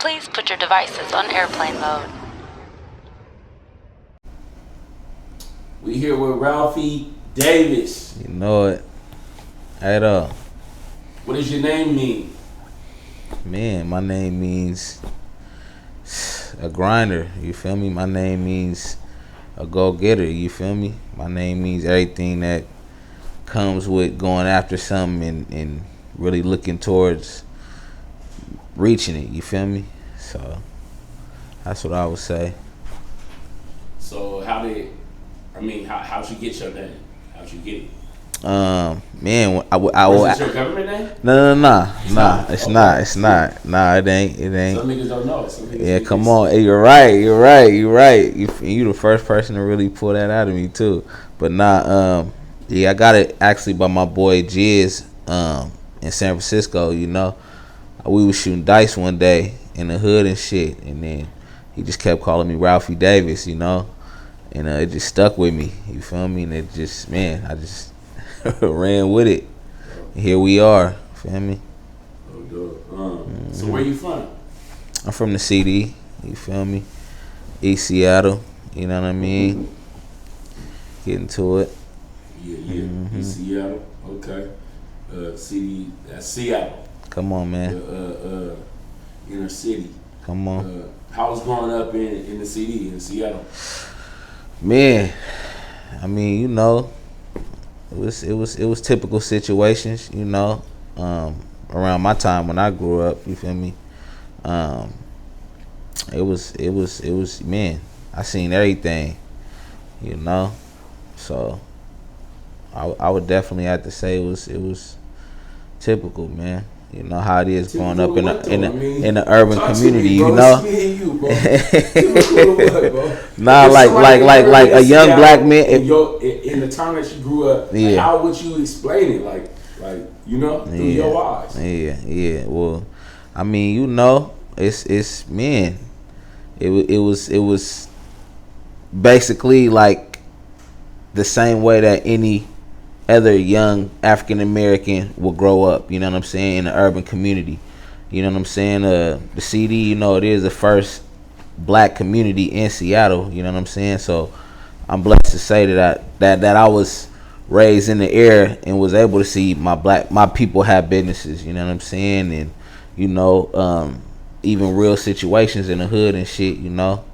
Please put your devices on airplane mode. We here with Ralphy Davis. You know it. At all. What does your name mean? Man, my name means a grinder. You feel me? My name means a go-getter. You feel me? My name means everything that comes with going after something and really looking towards reaching it. You feel me? So that's what I would say. So how'd you get your name? How'd you get it? Man, Was it your government name? No, it's not. Nah, it ain't. Some niggas don't know. Yeah, come on. Hey, you're right. You the first person to really pull that out of me too. But nah, yeah, I got it actually by my boy Jizz in San Francisco. You know, we was shooting dice one day in the hood and shit, and then he just kept calling me Ralphy Davis. You know, and it just stuck with me. You feel me? And it just, man, I just ran with it. Here we are. Feel me? Oh, dope. So where you from? I'm from the CD. You feel me? East Seattle. You know what I mean? Getting to it. Yeah. East Seattle. Okay. CD. That's Seattle. Come on, man. Inner city. Come on. How was growing up in the CD in Seattle? Man, I mean, you know, it was typical situations, you know, around my time when I grew up. You feel me? It was man, I seen everything, you know. So I would definitely have to say it was typical, man. You know how it is growing up in the urban community, you know. Nah, like a young black man. In the time that you grew up, yeah. Like, how would you explain it? Like you know, through your eyes. Yeah. Well, I mean, you know, it's man. It was basically like the same way that any other young African American will grow up, you know what I'm saying, in the urban community. You know what I'm saying? The CD, you know, it is the first black community in Seattle, you know what I'm saying? So I'm blessed to say that I was raised in the era and was able to see my people have businesses, you know what I'm saying? And you know, even real situations in the hood and shit, you know.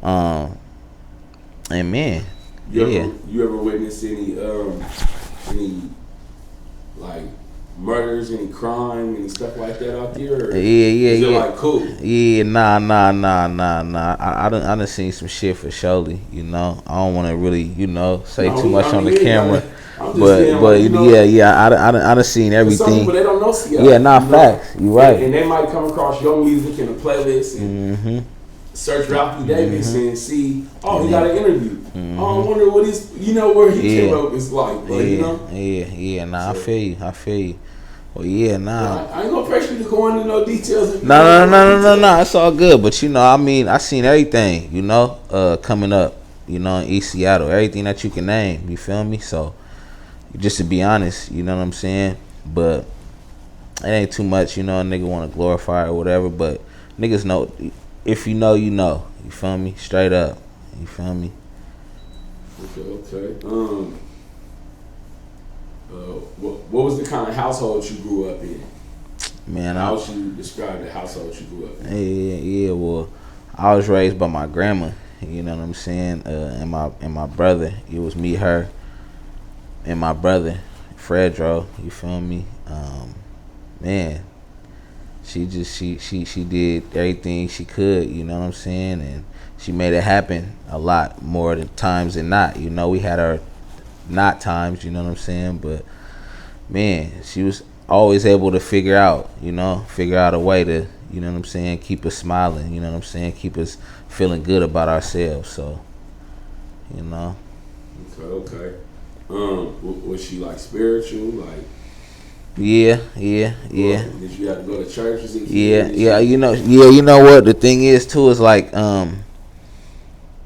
And man, you ever witnessed any like murders, any crime, any stuff like that out there? Is it like cool? Yeah, nah. I done seen some shit for surely. You know, I don't want to really, you know, say too much on the camera. But you know, I done seen everything. Some people, they don't know Seattle. Yeah, nah, facts. You right. And they might come across your music in a playlist and search Ralphy Davis and see, he got an interview. Oh, I wonder what his, you know, where he came up is like, but, you know. Yeah. Nah, so, I feel you. Well, yeah, nah. I ain't gonna pressure you to go into no details. No. It's all good. But you know, I mean, I seen everything, you know, coming up, you know, in East Seattle, everything that you can name. You feel me? So, just to be honest, you know what I'm saying. But it ain't too much, you know. A nigga want to glorify or whatever, but niggas know. If you know, you know. You feel me? Straight up. You feel me? Okay. What was the kind of household you grew up in? Man, how would you describe the household you grew up in? Yeah. Well, I was raised by my grandma. You know what I'm saying? And my brother. It was me, her, and my brother, Fredro. You feel me? Man. She did everything she could, you know what I'm saying, and she made it happen a lot more times than not. You know, we had our not times, you know what I'm saying, but man, she was always able to figure out a way to, you know what I'm saying, keep us smiling, you know what I'm saying, keep us feeling good about ourselves. So, you know. Okay. Was she like spiritual, like? Yeah. Did you have to go to church? Yeah. You know what the thing is too is like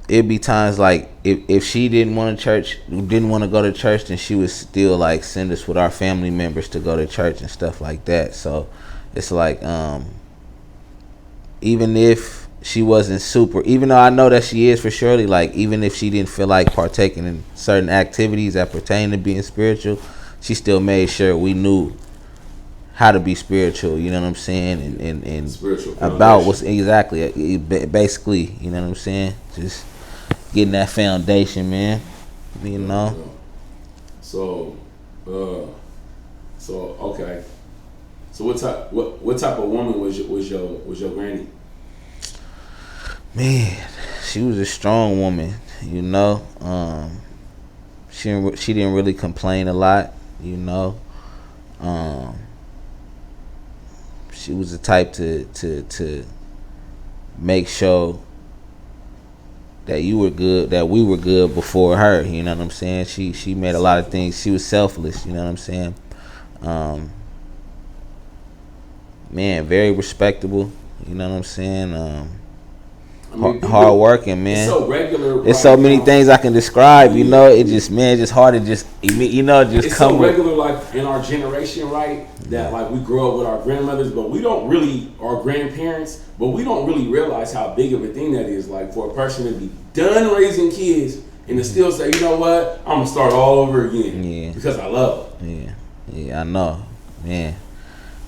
it'd be times like if she didn't want to go to church, then she would still like send us with our family members to go to church and stuff like that. So it's like even if she wasn't super, even though I know that she is for surely, like, even if she didn't feel like partaking in certain activities that pertain to being spiritual, she still made sure we knew how to be spiritual, you know what I'm saying, and spiritual about what's exactly, basically, you know what I'm saying, just getting that foundation, man, you know. So okay. So what type of woman was your granny? Man, she was a strong woman, you know. She didn't really complain a lot, you know. She was the type to make sure that you were good, that we were good before her, you know what I'm saying? She made a lot of things. She was selfless, you know what I'm saying? Man, very respectable, you know what I'm saying? Hard working, man. It's so regular. It's so many things I can describe, you know. It just, man, it's just hard to just, you know, just it's come so regular, like in our generation, right? That like we grow up with our grandmothers, but we don't really, our grandparents, but we don't really realize how big of a thing that is. Like for a person to be done raising kids and to still say, you know what, I'm gonna start all over again. Yeah. Because I love her. Yeah, I know, man.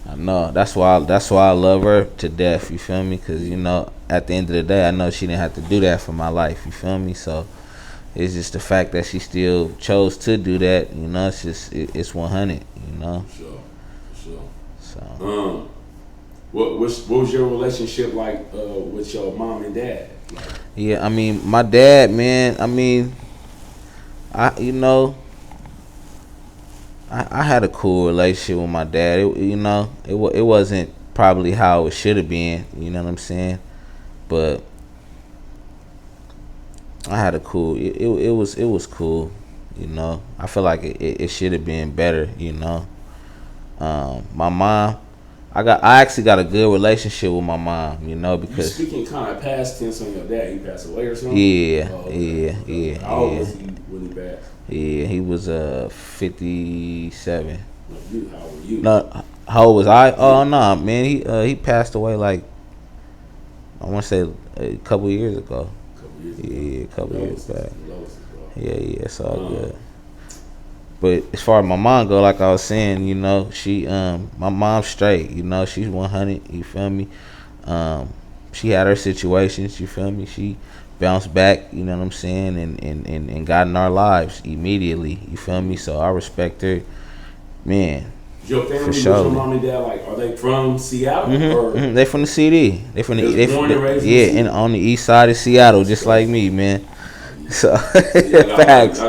I know. That's why I love her to death. You feel me? Because, you know, at the end of the day, I know she didn't have to do that for my life. You feel me? So it's just the fact that she still chose to do that. You know, it's just it's 100. You know. For sure. So what was your relationship like with your mom and dad? Like, yeah, I mean, my dad, man. I mean, I had a cool relationship with my dad. It wasn't probably how it should have been. You know what I'm saying? But I had a cool. It was cool. You know, I feel like it should have been better. You know, my mom. I actually got a good relationship with my mom. You know, because you speaking kind of past tense on your dad. He passed away or something. Yeah, yeah. How old was he when he passed? Yeah, he was 57. How old were you? No, how old was I? Oh no, man, he passed away like I want to say a couple years ago. Yeah, a couple years back. Yeah, it's all good. But as far as my mom go, like I was saying, you know, she my mom's straight. You know, she's 100. You feel me? She had her situations. You feel me? She bounced back, you know what I'm saying, and got in our lives immediately. You feel me? So I respect her, man. Your family, for sure. Your mom and dad, like, are they from Seattle? Or They from the CD. They from the and on the east side of Seattle, just like me, man. So facts.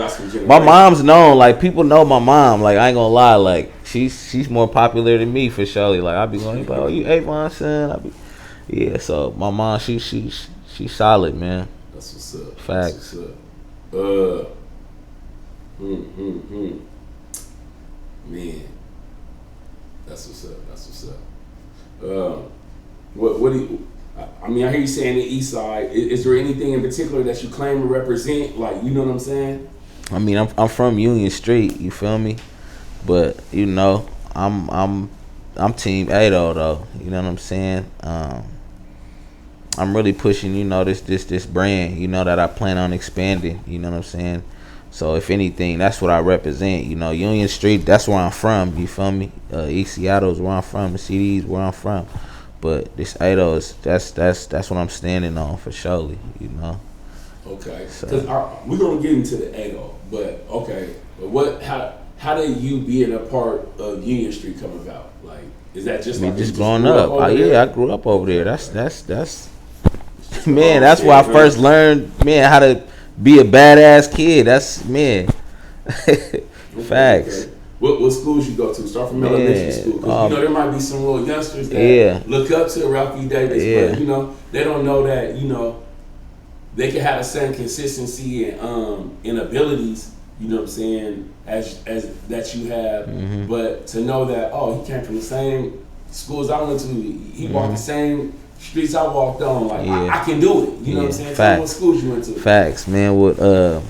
My mom's known, like people know my mom. Like I ain't gonna lie, like she's more popular than me for sure. Like I be going, oh, you Avon's son. Yeah. So my mom, she's solid, man. That's what's up. Facts. That's what's up. Man. That's what's up. What do you, I mean, I hear you saying the east side. Is there anything in particular that you claim to represent? Like, you know what I'm saying? I mean, I'm from Union Street, you feel me? But, you know, I'm Team Ado though, you know what I'm saying? I'm really pushing, you know, this brand, you know, that I plan on expanding, you know what I'm saying? So if anything, that's what I represent, you know. Union Street, that's where I'm from, you feel me? East Seattle is where I'm from, the CD is where I'm from. But this Ado is that's what I'm standing on for surely, you know. Okay. So we're gonna get into the Ado, but okay. But how did you being a part of Union Street come about? Like, is that just like just growing up? I grew up over there. That's man. That's where I first learned, man, how to be a badass kid. That's man. Facts. Okay. What schools you go to? Start from elementary school. Because you know there might be some little youngsters that look up to RALPHY Davis, but you know they don't know that they can have the same consistency and abilities. You know what I'm saying? As that you have, but to know that he came from the same schools I went to. He walked the same streets I walked on. Like I can do it. You know what I'm saying? Tell me what schools you went to. Facts, man.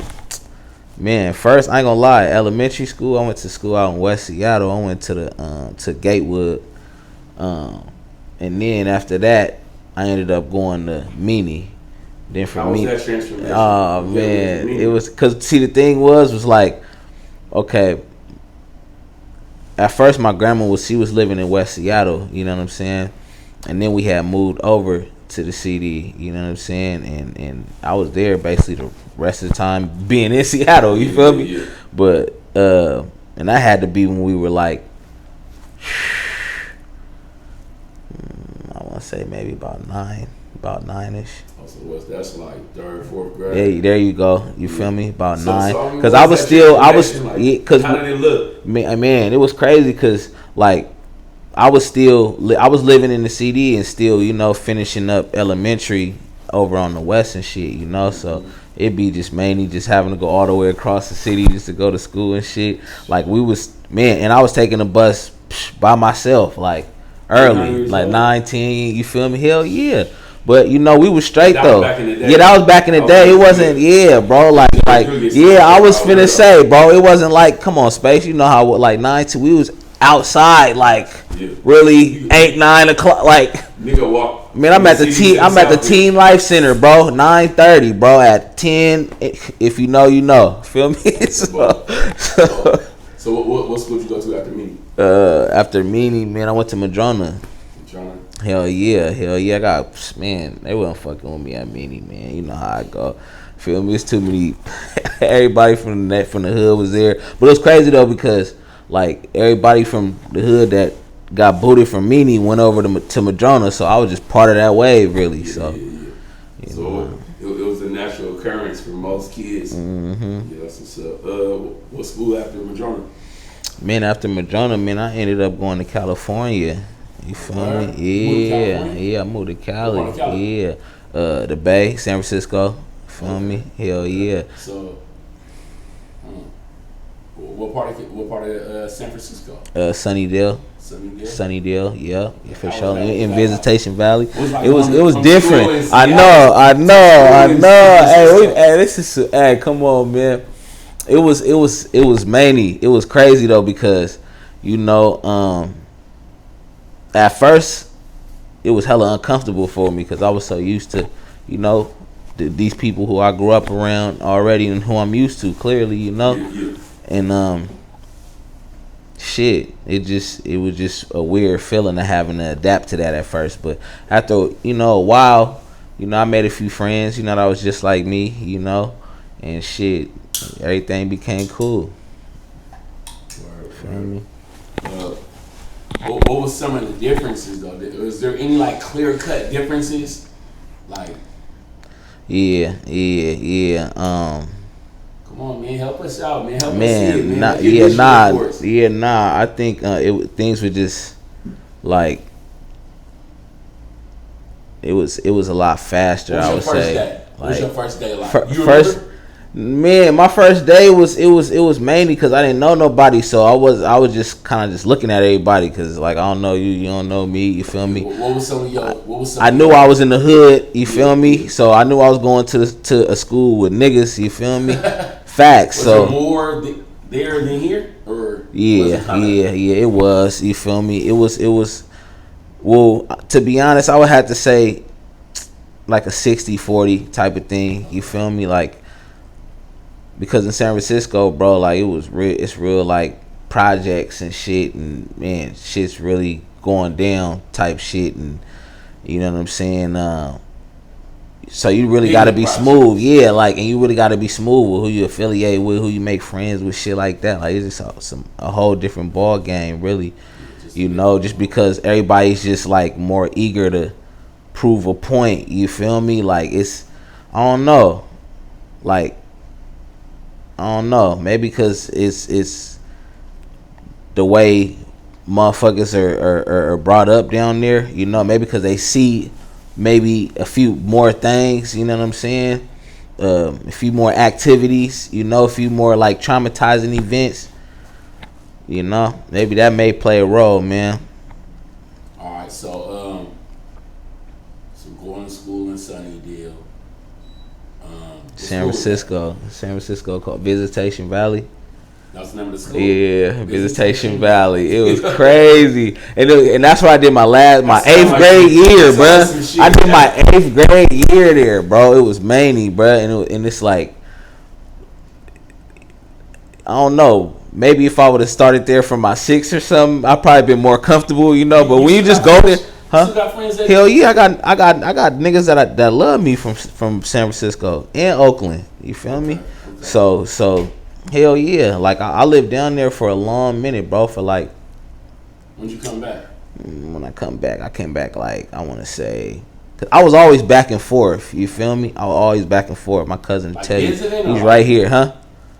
Man, first I ain't gonna lie. Elementary school, I went to school out in West Seattle. I went to the to Gatewood, and then after that, I ended up going to Meany. Then from How was me, that transformation? oh man, it was because see the thing was like, okay. At first, my grandma she was living in West Seattle. You know what I'm saying, and then we had moved over to the CD. You know what I'm saying, and I was there basically the rest of the time being in Seattle. You feel me? Yeah. But and that had to be when we were like, I want to say maybe about 9-ish. So that's like 3rd, 4th grade. Yeah, there you go. You feel me? About 9. So Because I was like, yeah, cause how did it look? Man, it was crazy because like I was living in the CD and still, you know, finishing up elementary over on the west and shit, you know. So it'd be just mainly just having to go all the way across the city just to go to school and shit. Like and I was taking a bus by myself, like early, like 9-10. You feel me? Hell yeah. But you know we was straight though. Yeah, that was back in the day. It wasn't, yeah, bro. Like yeah, I was finna say, bro. It wasn't like, come on, Space. You know how like 9 we was outside, like really 8-9 o'clock, like. Nigga walk. Man, I'm at the Teen Life Center, bro. 9:30, bro. At 10, if you know, you know. Feel me? So what school did you go to after Meany? After Meany, man, I went to Madrona. Hell yeah. I got, man, they wasn't fucking with me at Meany, man. You know how I go. Feel me? It's too many. Everybody from the hood was there, but it was crazy though because like everybody from the hood that got booted from Meany went over to Madrona, so I was just part of that wave, really. Yeah, so, yeah. So it was a natural occurrence for most kids. Mm-hmm. Yeah, so what school after Madrona? Man, after Madrona, man, I ended up going to California. You feel me? Yeah, I moved to Cali. Yeah, the Bay, San Francisco. Feel me? Hell yeah. So, what part of San Francisco? Sunnydale. Sunnydale, yeah, for sure. In Visitation Valley, Like it was different. I know. Hey, come on, man. It was mainly. It was crazy though because, you know, at first it was hella uncomfortable for me because I was so used to, you know, these people who I grew up around already and who I'm used to clearly, you know, and shit, it was just a weird feeling of having to adapt to that at first. But after, you know, a while, you know, I made a few friends, you know, that was just like me, you know, and shit, everything became cool. Feel me? What was some of the differences though? Was there any like clear cut differences? Like, yeah. Come on, man, help us out, man. Help us see it, man. I think things were just like it was a lot faster. I would say. What's your first day like? Man, my first day was mainly because I didn't know nobody, so I was just kind of just looking at everybody because like I don't know you, you don't know me, you feel me? What was some of your? I knew I was in the hood, you feel me? So I knew I was going to a school with niggas, you feel me? Facts. Was so there more there than here, or yeah, it was. You feel me? It was. Well, to be honest, I would have to say like a 60-40 type of thing. You feel me? Like. Because in San Francisco, bro, like it's real like projects and shit, and man, shit's really going down type shit, and you know what I'm saying. So you really got to be smooth, yeah, like, and you really got to be smooth with who you affiliate with, who you make friends with, shit like that. Like it's just a whole different ball game, really. You know, just because everybody's just like more eager to prove a point. You feel me? Like I don't know, like. I don't know. Maybe because it's the way motherfuckers are brought up down there. You know, maybe because they see maybe a few more things. You know what I'm saying? A few more activities. You know, a few more like traumatizing events. You know, maybe that may play a role, man. All right, so going to school in Sunnydale. San Francisco called Visitation Valley. That's the name of the school. Yeah, Visitation Valley. It was crazy, and that's where I did my 8th grade year, bro. I did my 8th grade year there, bro. It was Manny, bro, and it's like, I don't know. Maybe if I would have started there from my 6th or something, I'd probably been more comfortable, you know. But when you just go there, huh? Hell yeah, I got niggas that love me from San Francisco and Oakland. You feel me? Okay. So hell yeah. Like I lived down there for a long minute, bro. For like. When'd you come back? When I came back like, I want to say, cause I was always back and forth. You feel me? I was always back and forth. My cousin like tell you, he's right here, huh?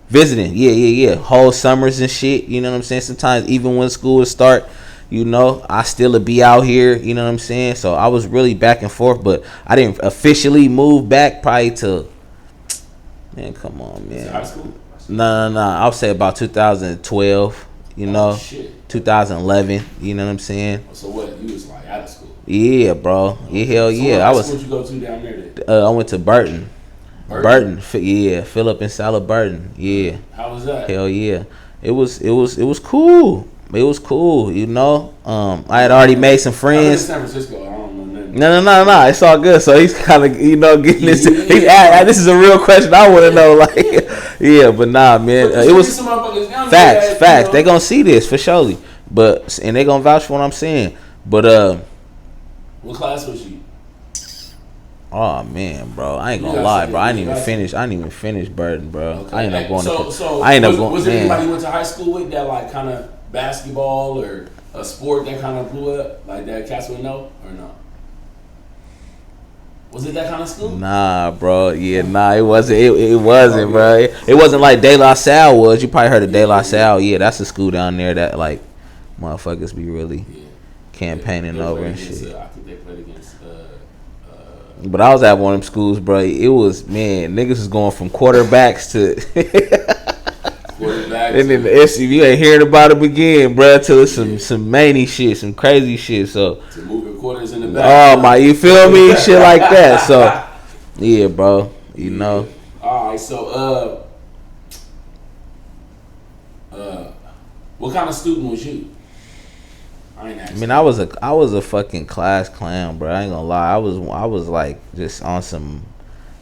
Visiting, yeah. Whole summers and shit. You know what I'm saying? Sometimes even when school would start, you know, I still would be out here. You know what I'm saying? So I was really back and forth, but I didn't officially move back probably to. Man, come on, man. High school? No. I'll say about 2012. You know, shit. 2011. You know what I'm saying? So what? You was like out of school? Yeah, bro. Yeah, hell yeah. So what school did you go to down there? I went to Burton. Yeah, Philip and Sala Burton. Yeah. How was that? Hell yeah. It was cool. It was cool, you know. I had already made some friends. San Francisco, I don't know nothing. No. It's all good. So he's kind of, you know, getting this. This is a real question. I want to know, like, yeah, but nah, man. It was facts. You know? They gonna see this for surely, and they gonna vouch for what I'm saying. But what class was you? Oh man, bro, I ain't gonna lie, bro. I didn't even finish Burton, bro. Okay. I ended up going. Was there anybody you went to high school with that like kind of basketball or a sport that kind of blew up like that? Cats would know or no? Was it that kind of school? Nah, bro. Yeah, it wasn't. It wasn't, bro. It wasn't like De La Salle was. You probably heard of De La Salle. Yeah, that's a school down there that like motherfuckers be really campaigning over and shit. I think they played against. But I was at one of them schools, bro. It was, man, niggas was going from quarterbacks to and then the SC, you ain't hearing about it again, bro, till it's some many shit, some crazy shit. So to moving quarters in the back. Oh my, you feel me? Shit like that. So yeah, bro. You know. All right, so what kind of student was you? I mean, I was a fucking class clown, bro. I ain't gonna lie. I was like just on some,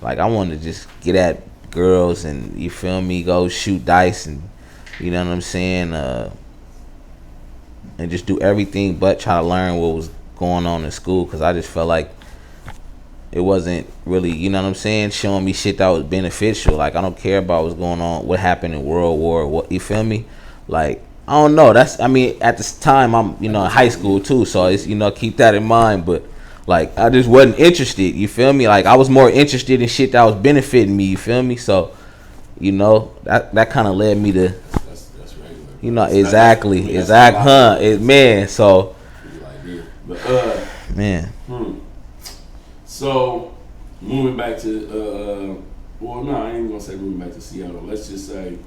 like I wanted to just get at girls and you feel me, go shoot dice and you know what I'm saying, and just do everything but try to learn what was going on in school, because I just felt like it wasn't really, you know what I'm saying, showing me shit that was beneficial. Like I don't care about what's going on, what happened in World War, what, you feel me, like. I don't know. I mean, at this time, I'm, you know, in high school too, so it's, you know, keep that in mind. But like, I just wasn't interested. You feel me? Like, I was more interested in shit that was benefiting me. You feel me? So, you know, that kind of led me to, that's regular. You know, exactly, huh? Man, so, but man. So, moving back to, well, no, I ain't gonna say moving back to Seattle. Let's just say.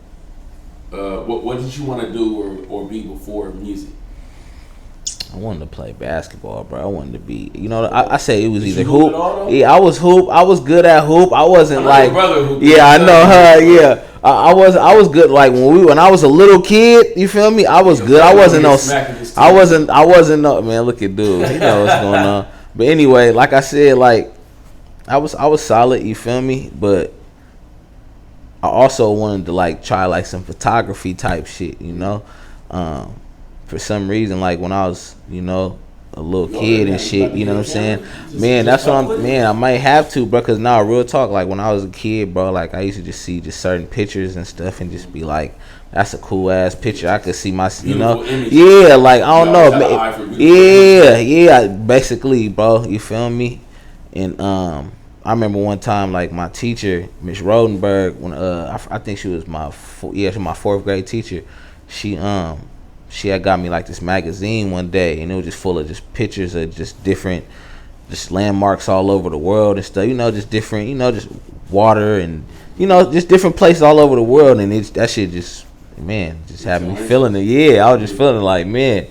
What did you want to do or be before music? I wanted to play basketball, bro. I wanted to be, you know, I say it was either hoop. Yeah, I was hoop. I was good at hoop. I wasn't like, yeah, I know her. Yeah, I was good. Like when I was a little kid, you feel me? I was good. I wasn't no man. Look at dude. He know what's going on. But anyway, like I said, like I was solid. You feel me? But I also wanted to like try like some photography type shit, you know. For some reason, like when I was, you know, a little kid and shit, you know what I'm saying? Man, that's what I might have to, bro, because now real talk, like when I was a kid, bro, like I used to just see just certain pictures and stuff and just be like, that's a cool ass picture. I could see my, you know, yeah, like I don't know, yeah, basically, bro, you feel me? And I remember one time, like my teacher, Miss Rodenberg, when I think she was my fourth grade teacher. She had got me like this magazine one day, and it was just full of just pictures of just different, just landmarks all over the world and stuff. You know, just different, you know, just water and you know, just different places all over the world. And that shit just, man, just had me feeling it. Yeah, I was just feeling like, man,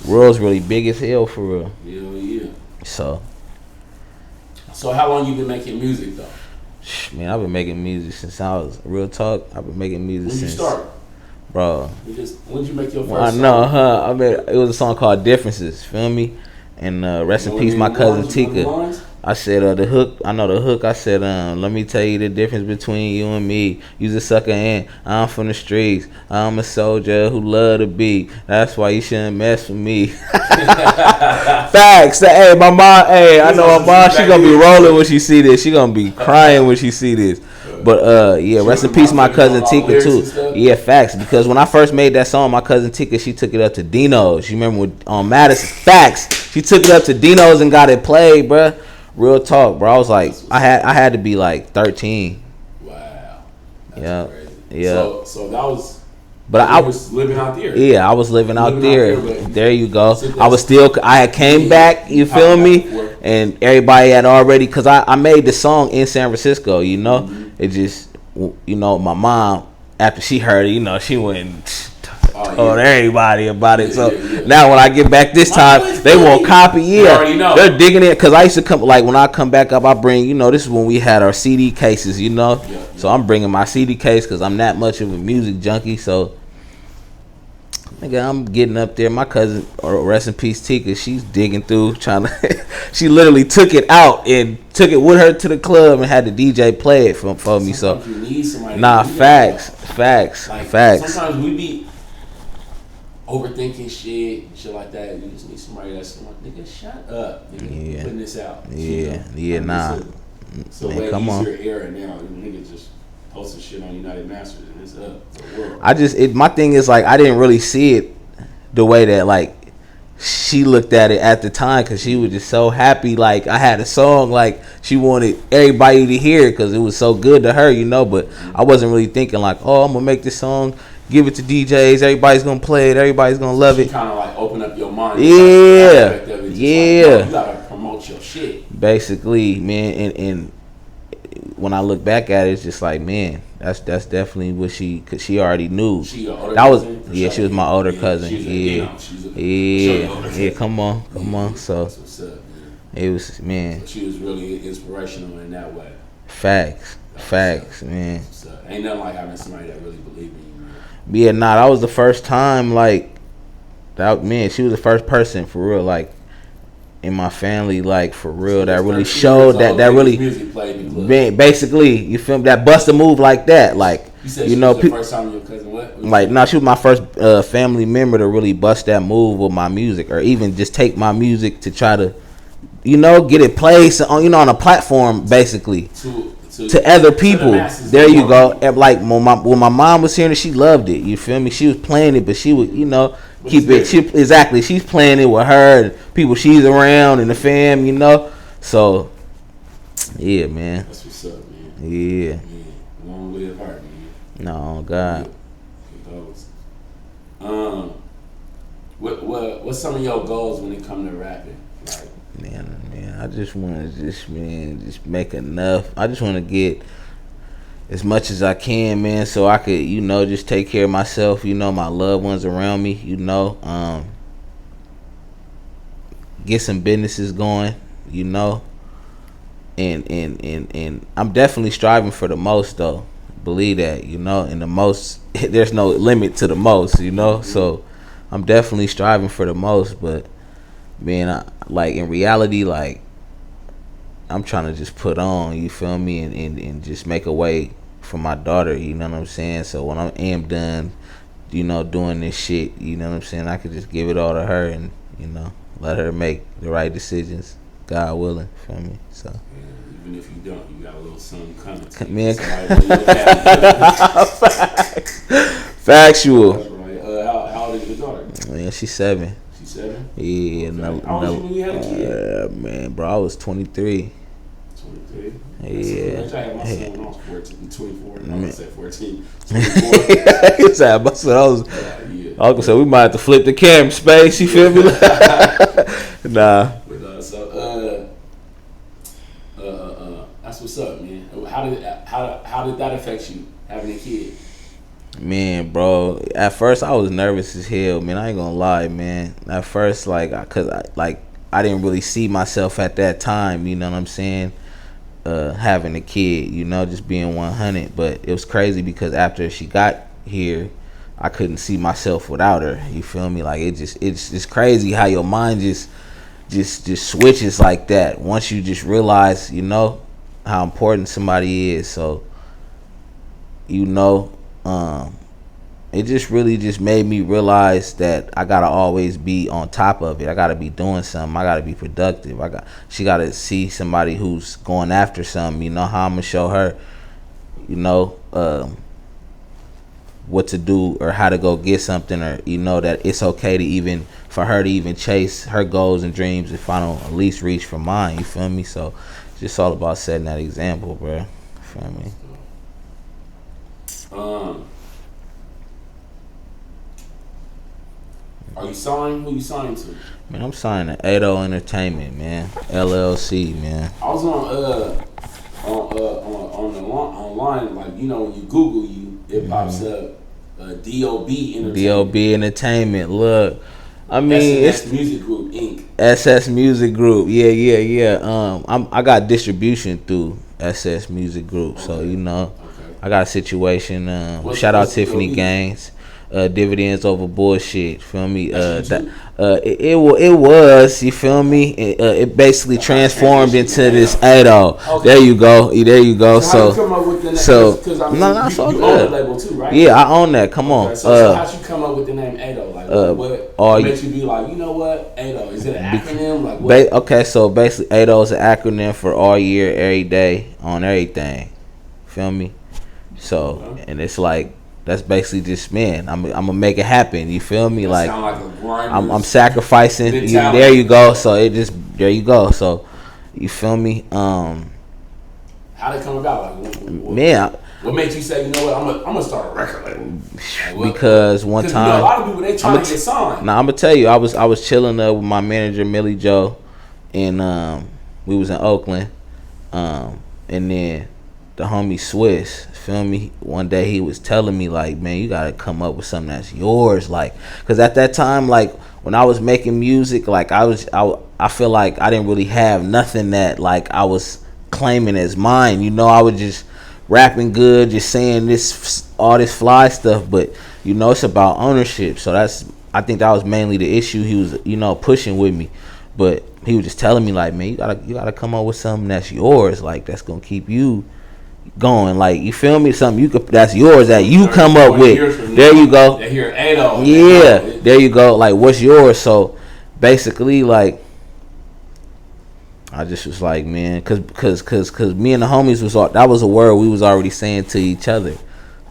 world's really big as hell for real. Yeah. So how long you been making music though? Man, I've been making music since I was real talk. I've been making music since. When you start? bro. When did you make your first I know, huh? I mean, it was a song called Differences, feel me? And rest in peace, my cousin Tika. I said the hook. I know the hook. I said, let me tell you the difference between you and me. You's a sucker and I'm from the streets. I'm a soldier who love to beat. That's why you shouldn't mess with me. Facts. Hey, my mom. Hey, I know my mom. She gonna be rolling when she see this. She gonna be crying when she see this. But yeah, rest in peace, my cousin Tika too. Yeah, facts. Because when I first made that song, my cousin Tika, she took it up to Dino's. You remember on Madison? Facts. She took it up to Dino's and got it played, bruh. Real talk, bro. I was like, I had to be like 13. Wow. Yeah, crazy. yeah. So that was. But I was living out there. Yeah, I was living out there. There you go. I had came back. You feel me? And everybody had already, cause I made the song in San Francisco. You know, it just, you know, my mom after she heard it, you know, she went. Told everybody about it. So now when I get back this time, they won't copy. Yeah, they're digging it because I used to come, like when I come back up, I bring, you know, this is when we had our CD cases, you know. So I'm bringing my CD case because I'm that much of a music junkie. So nigga, I'm getting up there. My cousin, or rest in peace, Tika, she's digging through trying to. She literally took it out and took it with her to the club and had the DJ play it for me. So nah, facts. Sometimes we be overthinking shit like that. You just need somebody that's like, nigga, shut up, nigga. Yeah. Putting this out. Nah. So man, come on. Era now. Niggas just posting shit on United Masters and it's up for the world. My thing is like I didn't really see it the way that like she looked at it at the time because she was just so happy. Like I had a song like she wanted everybody to hear it because it was so good to her, you know. But I wasn't really thinking like, oh, I'm gonna make this song. Give it to DJs. Everybody's gonna play it. Everybody's gonna love it. Kind of like open up your mind. Yeah, like, you gotta promote your shit. Basically, man. And when I look back at it, it's just like, man, that's definitely what cause she already knew. She was my older cousin. Yeah. Come on. So that's what's up, man. It was, man. So she was really inspirational in that way. Facts, man. Ain't nothing like having somebody that really believed in you, man. Yeah, that was the first time, like, that, man, she was the first person, for real, like, in my family, like, for real, that really showed that really, man, basically, you feel me, that bust a move like that, like, you know, the first time your cousin what? Like, she was my first family member to really bust that move with my music, or even just take my music to try to, you know, get it placed on, you know, on a platform, basically. To other people. There you go. Like when my mom was hearing it, she loved it. You feel me? She was playing it, but she would, you know, keep it. Exactly. She's playing it with her and people she's around and the fam, you know. So, yeah, man. That's what's up, man. Yeah. Long live her, man. No, God. What's some of your goals when it comes to rapping? Like, Man, I just want to just make enough. I just want to get as much as I can, man, so I could, you know, just take care of myself, you know, my loved ones around me, you know, get some businesses going, you know, and I'm definitely striving for the most, though. Believe that, you know, and the most, there's no limit to the most, you know, so I'm definitely striving for the most, but man, like in reality, like I'm trying to just put on, you feel me, and just make a way for my daughter, you know what I'm saying? So when I am done, you know, doing this shit, you know what I'm saying, I could just give it all to her and, you know, let her make the right decisions, God willing, feel me? So even if you don't, you got a little son coming. Man, factual. How old is your daughter? Man, she's 7. 7? Yeah, How old was you when you had a kid? Man, bro, I was 23. 23? Yeah. I had my son when I was 14, 24. I was going to say 14. 24. I was going to say, we might have to flip the camera space, you feel me? Nah. But, that's what's up, man. How did that affect you, having a kid? Man, bro, at first I was nervous as hell, man. I ain't gonna lie, man. At first, like, cause I didn't really see myself at that time. You know what I'm saying? Having a kid, you know, just being 100. But it was crazy because after she got here, I couldn't see myself without her. You feel me? Like it's crazy how your mind just switches like that once you just realize, you know, how important somebody is. So, you know, it just really just made me realize that I gotta always be on top of it. I gotta be doing something. I gotta be productive. She gotta see somebody who's going after something. You know, how I'm gonna show her, you know, what to do or how to go get something, or, you know, that it's okay to even for her to even chase her goals and dreams if I don't at least reach for mine. You feel me? So it's just all about setting that example, bro. You feel me? Are you signed? Who you signed to? Man, I'm signed to Ado Entertainment, man. LLC, man. I was on the online, like, you know, when you Google you, it pops up D.O.B. Entertainment. D.O.B. Entertainment. Look, I mean, SS Music Group Inc. SS Music Group. Yeah. I got distribution through SS Music Group, so you know, I got a situation. Shout out Tiffany Gaines. Dividends over bullshit. Feel me? It was. You feel me? It basically transformed into this Ado. Okay. There you go. So how you come up with the name? So I mean, no, so you own the label too, right? Yeah, I own that. Come on. So how'd you come up with the name Ado? Like, what makes you be like, you know what, Ado? Is it an acronym? Like, what? Okay, so basically, Ado is an acronym for all year, every day, on everything. Feel me? So, and it's like, that's basically just, man, I'm gonna make it happen. You feel me? Like, I'm sacrificing. There you go. So there you go. So you feel me? How did it come about? Like, man, what made you say, you know what, I'm gonna start a record label? Like, because one time, you know, a lot of people, they trying to get signed. Now I'm gonna tell you, I was chilling with my manager Millie Joe, and we was in Oakland, and then the homie Swiss, feel me, one day he was telling me, like, man, you gotta come up with something that's yours, like, because at that time, like, when I was making music, like, I feel like I didn't really have nothing that, like, I was claiming as mine. You know, I was just rapping good, just saying all this fly stuff, but, you know, it's about ownership. So I think that was mainly the issue he was, you know, pushing with me. But he was just telling me, like, man, you gotta come up with something that's yours, like, that's gonna keep you going, like, you feel me? Something that's yours that you come up with. There you go. They hear Ado. Yeah, there you go. Like, what's yours? So basically, like, I just was like, man, cause me and the homies that was a word we was already saying to each other.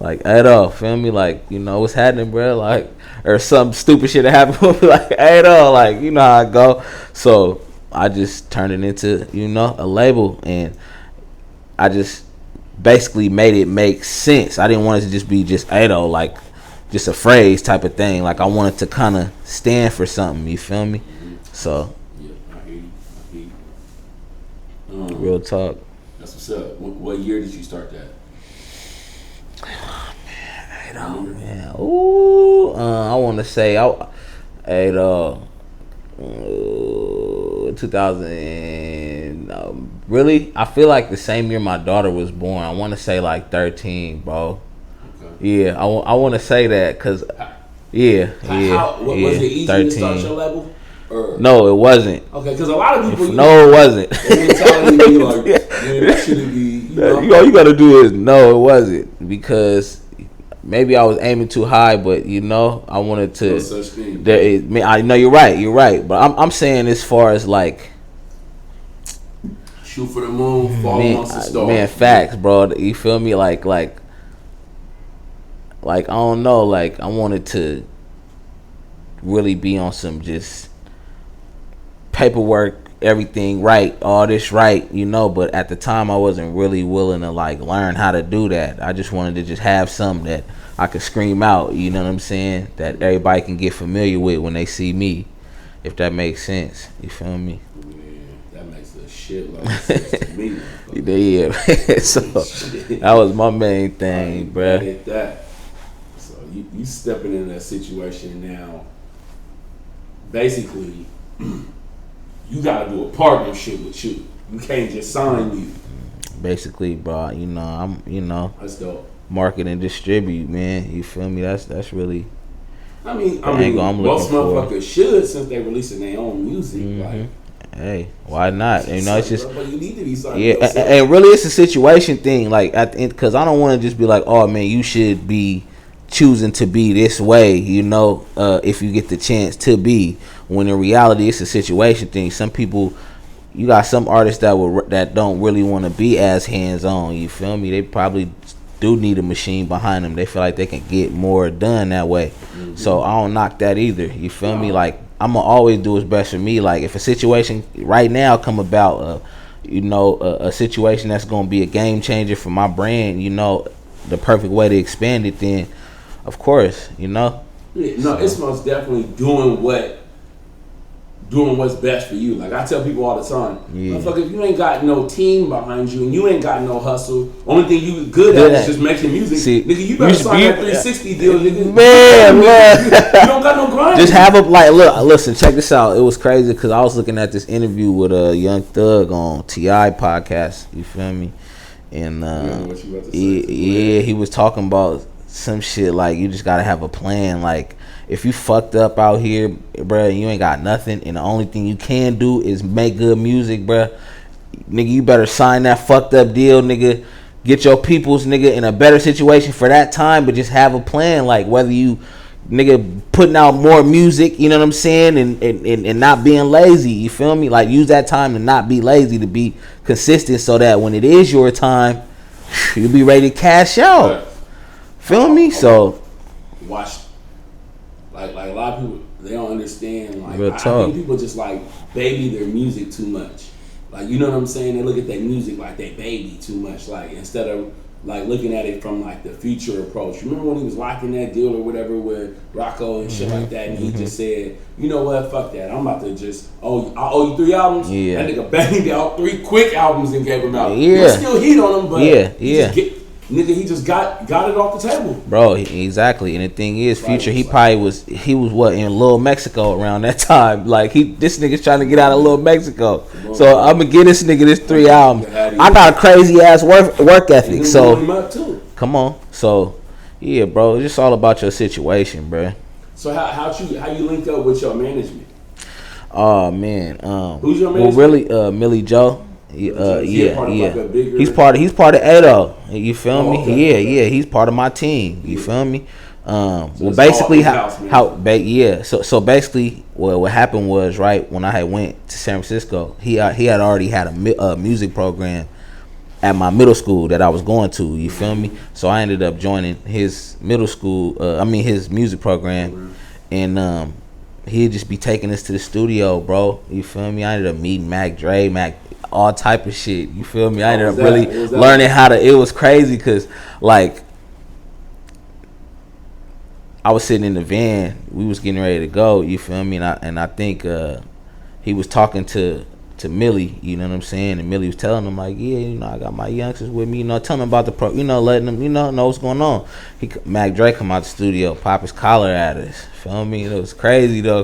Like, Ado, feel me? Like, you know what's happening, bro? Like, or some stupid shit that happened. Like, Ado, like, you know how I go. So I just turned it into, you know, a label, and I just basically made it make sense. I didn't want it to just be just Ado, like just a phrase type of thing. Like, I wanted to kind of stand for something. You feel me? So yeah, I hear you. Real talk. That's what's up. What year did you start that? Oh, man, Ado, man. Ooh, I want to say Ado. 2000, really, I feel like the same year my daughter was born. I want to say like 13, bro. Okay. Yeah, I want to say that, cause was it easy 13. To start your label? Or? No, it wasn't. Okay, because a lot of people, it wasn't. They telling me like, man, that shouldn't be. All you gotta do is no, it wasn't, because maybe I was aiming too high, but, you know, I wanted to. No such thing. I know you're right, but I'm saying as far as like, shoot for the moon, fall amongst the stars. Man, facts, bro. You feel me? Like I don't know. Like, I wanted to really be on some just paperwork, everything right, all this right, you know. But at the time, I wasn't really willing to like learn how to do that. I just wanted to just have something that I could scream out, you know what I'm saying, that everybody can get familiar with when they see me, if that makes sense. You feel me? Man, that makes a shitload of sense to me. Yeah, so that was my main thing, bruh. Get that. So you stepping in that situation now. Basically, you gotta do a partnership with you. You can't just sign you. Basically, bro, you know, That's dope. market and distribute, man. You feel me? That's really. I mean, most motherfuckers should, since they releasing their own music. Like, hey, why not? You know, it's just but you need to be sorry. Yeah, and really, it's a situation thing. Like, because I don't want to just be like, oh man, you should be choosing to be this way. You know, if you get the chance to be. When in reality, it's a situation thing. Some people, you got some artists that don't really want to be as hands on. You feel me? They probably do need a machine behind them. They feel like they can get more done that way. So I don't knock that either. You feel me? Like, I'm gonna always do what's best for me. Like, if a situation right now come about, a situation that's gonna be a game changer for my brand, you know, the perfect way to expand it, then of course, you know. Yeah, no, it's most definitely doing what's best for you. Like, I tell people all the time, motherfucker, if you ain't got no team behind you and you ain't got no hustle, only thing you good at is just making music. See, nigga, you better sign that 360 deal, nigga. Man, you don't got no grind. Just have listen, check this out. It was crazy because I was looking at this interview with a Young Thug on TI podcast. You feel me? And he was talking about some shit like you just gotta have a plan. Like, if you fucked up out here, bruh, you ain't got nothing, and the only thing you can do is make good music, bruh, nigga, you better sign that fucked up deal, nigga. Get your peoples, nigga, in a better situation for that time, but just have a plan. Like, whether you, nigga, putting out more music, you know what I'm saying, and not being lazy, you feel me? Like, use that time to not be lazy, to be consistent, so that when it is your time, you'll be ready to cash out. Feel me? So watch. Like a lot of people, they don't understand. Like, Real I talk. think people just like baby their music too much. Like, you know what I'm saying? They look at their music like they baby too much. Like, instead of like looking at it from like the future approach. Remember when he was locking that deal or whatever with Rocco and shit like that, and he just said, you know what, fuck that. I'm about to just I owe you 3 albums. Yeah. That nigga banged out 3 quick albums and gave them out. Yeah. There's still heat on them, but he just got it off the table, bro. Exactly. And the thing is, Future, he was what, in Little Mexico around that time. Like, this nigga's trying to get out of Little Mexico. So I'm gonna give this nigga this 3 albums. I got a crazy ass work ethic. So come on. So yeah, bro, it's just all about your situation, bro. So how you linked up with your management? Oh man, who's your management? Well, really, Millie Joe. Yeah. Like he's part of Ado. You feel me? Okay. He's part of my team. You feel me? So well, basically So basically, what happened was, right when I had went to San Francisco, he had already had a music program at my middle school that I was going to. You feel me? So I ended up joining his middle school. His music program, and he'd just be taking us to the studio, bro. You feel me? I ended up meeting Mac, all type of shit. You feel me? I ended up really learning how to. It was crazy because, like, I was sitting in the van. We was getting ready to go. You feel me? And I think he was talking to Millie. You know what I'm saying? And Millie was telling him, like, yeah, you know, I got my youngsters with me. You know, telling them about the letting them, know what's going on. Mac Dre come out the studio, pop his collar at us. Feel me? It was crazy though.